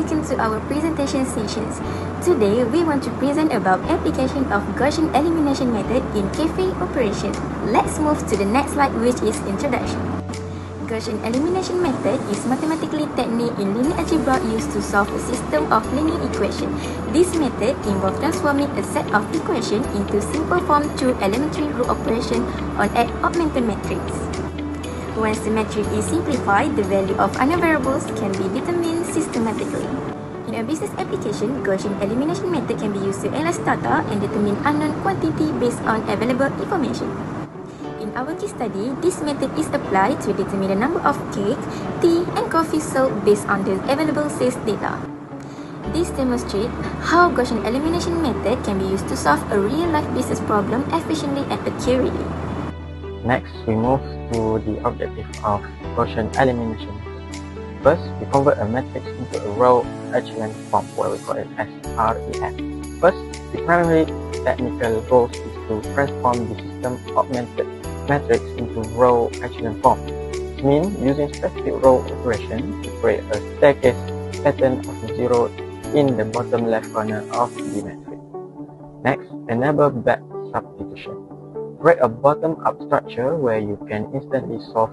welcome to our presentation sessions. Today, we want to present about application of Gaussian elimination method in cafe operation. Let's move to the next slide, which is introduction. Gaussian elimination method is mathematical technique in linear algebra used to solve a system of linear equation. This method involves transforming a set of equations into simple form through elementary root operation on an augmented matrix. Once the matrix is simplified, the value of unknown variables can be determined systematically. In a business application, Gaussian elimination method can be used to analyze data and determine unknown quantity based on available information. In our case study, this method is applied to determine the number of cake, tea, and coffee sold based on the available sales data. This demonstrates how Gaussian elimination method can be used to solve a real-life business problem efficiently and accurately. Next, we move to the objective of Gaussian elimination. First, we convert a matrix into a row echelon form, where we call it as REF. First, the primary technical goal is to transform the system augmented matrix into row echelon form. It means using specific row operation to create a staircase pattern of 0 in the bottom left corner of the matrix. Next, enable back substitution. Create a bottom-up structure where you can instantly solve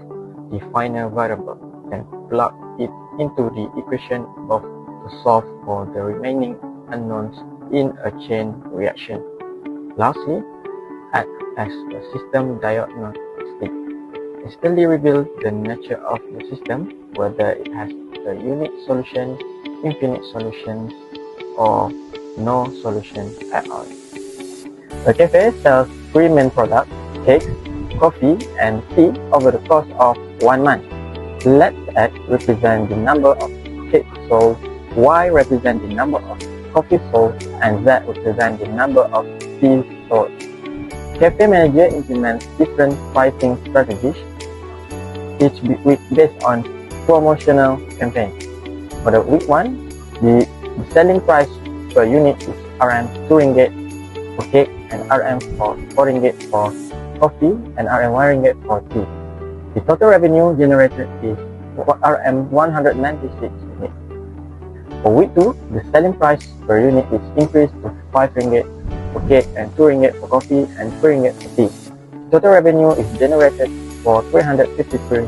the final variable, then plug it into the equation above to solve for the remaining unknowns in a chain reaction. Lastly, act as a system diagnostic. Instantly reveal the nature of the system, whether it has a unique solution, infinite solutions, or no solution at all. The cafe sells 3 main products: cakes, coffee, and tea over the course of 1 month. Let X represent the number of cakes sold, Y represent the number of coffee sold, and Z represent the number of tea sold. Cafe manager implements different pricing strategies, each week based on promotional campaigns. For the week 1, the selling price per unit is RM2 ringgit for cake and RM4 ringgit for coffee and RM1 ringgit for tea. The total revenue generated is RM196 ringgit. For week 2, the selling price per unit is increased to 5 ringgit for cake and 2 ringgit for coffee and 3 ringgit for tea. Total revenue is generated for 353.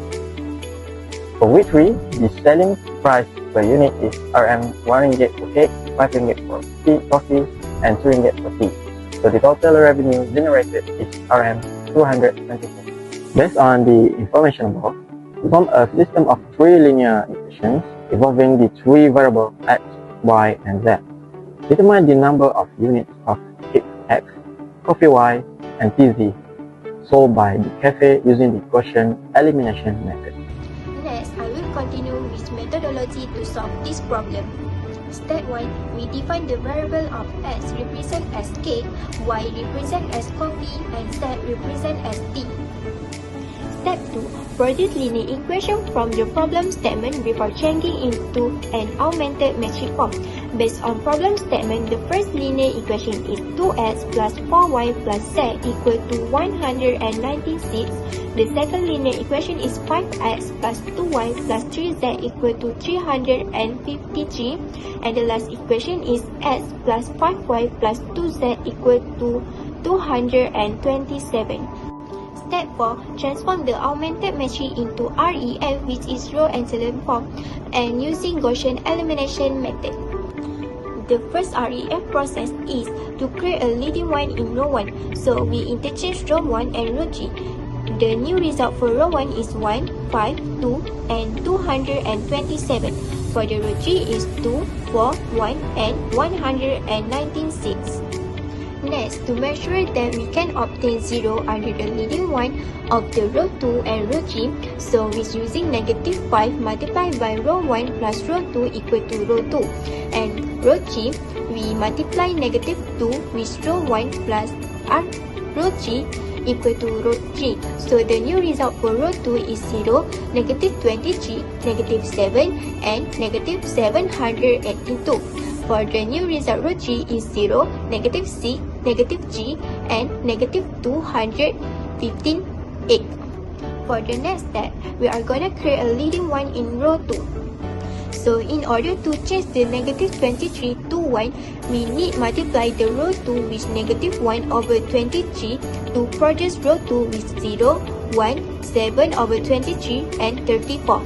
For week 3, the selling price per unit is RM1 ringgit for cake, 5 ringgit for tea, coffee, and 2 ringgit for tea. So the total revenue generated is RM226. Based on the information above, we form a system of 3 linear equations involving the 3 variables x, y, and z. Determine the number of units of cake x, coffee y, and tea z sold by the cafe using the Gaussian elimination method. Next, I will continue with methodology to solve this problem. Step 1, we define the variable of x represent as cake, y represent as coffee, and z represent as tea. Step 2, produce linear equation from the problem statement before changing into an augmented matrix form. Based on problem statement, the first linear equation is 2x plus 4y plus z equal to 196. The second linear equation is 5x plus 2y plus 3z equal to 353. And the last equation is x plus 5y plus 2z equal to 227. Step 4. Transform the augmented matrix into REF, which is row echelon form, and using Gaussian elimination method. The first REF process is to create a leading one in row 1, so we interchange row 1 and row G. The new result for row 1 is 1, 5, 2, and 227. For the row G is 2, 4, 1, and 196. Next, to make sure that we can obtain 0 under the leading one of the row 2 and row G, so with using negative 5 multiplied by row 1 plus row 2 equal to row 2. And row G, we multiply negative 2 with row 1 plus row G equal to row 3. So the new result for row 2 is 0, negative 23, negative 7, and negative 782. For the new result, row G is 0, negative 6, negative G, and negative 215, 8. For the next step, we are going to create a leading one in row 2. So in order to change the negative 23 to 1, we need multiply the row 2 with negative 1 over 23 to produce row 2 with 0, 1, 7 over 23 and 34.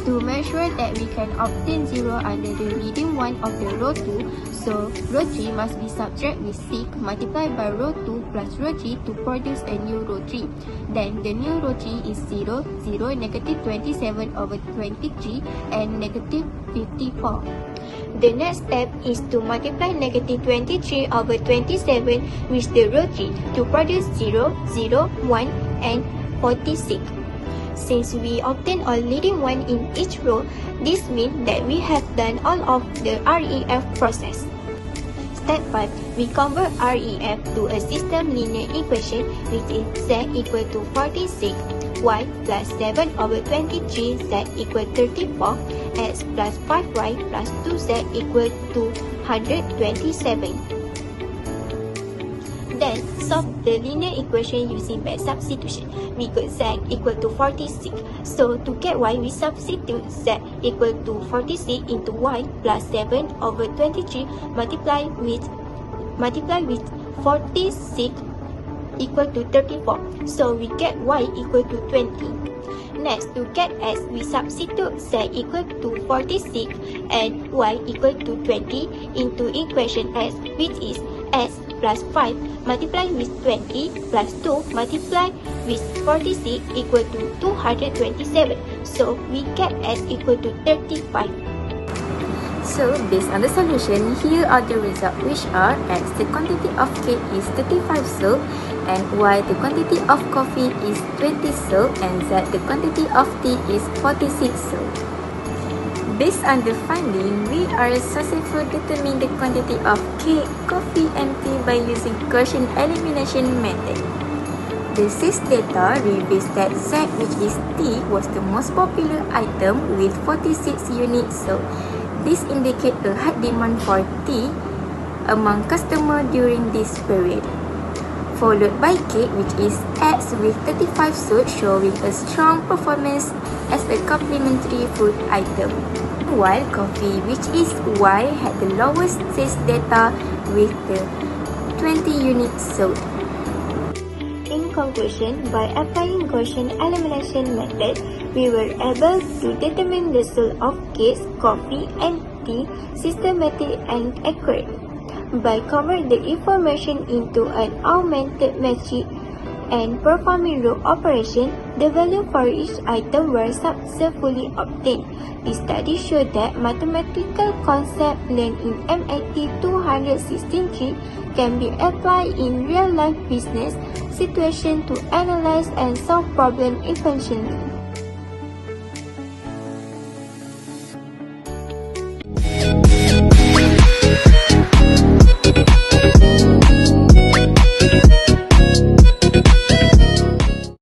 To make sure that we can obtain 0 under the leading one of the row 2, so row 3 must be subtract with 6 multiplied by row 2 plus row 3 to produce a new row 3. Then the new row 3 is 0, 0, negative 27 over 23 and negative 54. The next step is to multiply negative 23 over 27 with the row 3 to produce 0, 0, 1 and 46. Since we obtain all leading one in each row, this means that we have done all of the REF process. Step 5. We convert REF to a system linear equation which is z equal to 46, y plus 7 over 23, z equal 34, x plus 5y plus 2z equal to 127. Then, solve the linear equation using back substitution. We got z equal to 46. So, to get y, we substitute z equal to 46 into y plus 7 over 23 multiply with 46 equal to 34. So, we get y equal to 20. Next, to get x, we substitute z equal to 46 and y equal to 20 into equation x, which is x plus 5 multiply with 20 plus 2 multiply with 46 equal to 227. So we get x equal to 35. So based on the solution, here are the results, which are x, the quantity of cake is 35 so, and y, the quantity of coffee is 20 so, and z, the quantity of tea is 46 so. Based on the finding, we are successful determining the quantity of cake, coffee and tea by using Gaussian elimination method. The sixth data reveals that Z, which is tea, was the most popular item with 46 units sold. This indicates a high demand for tea among customers during this period. Followed by cake, which is X with 35 sold, showing a strong performance as a complementary food item. While coffee, which is Y, had the lowest sales data with the 20 units sold. In conclusion, by applying Gaussian elimination method, we were able to determine the sale of cakes, coffee and tea systematic and accurate. By converting the information into an augmented matrix and performing row operation, the value for each item were successfully obtained. The study showed that mathematical concepts learned in MAT263 can be applied in real-life business situations to analyze and solve problems efficiently.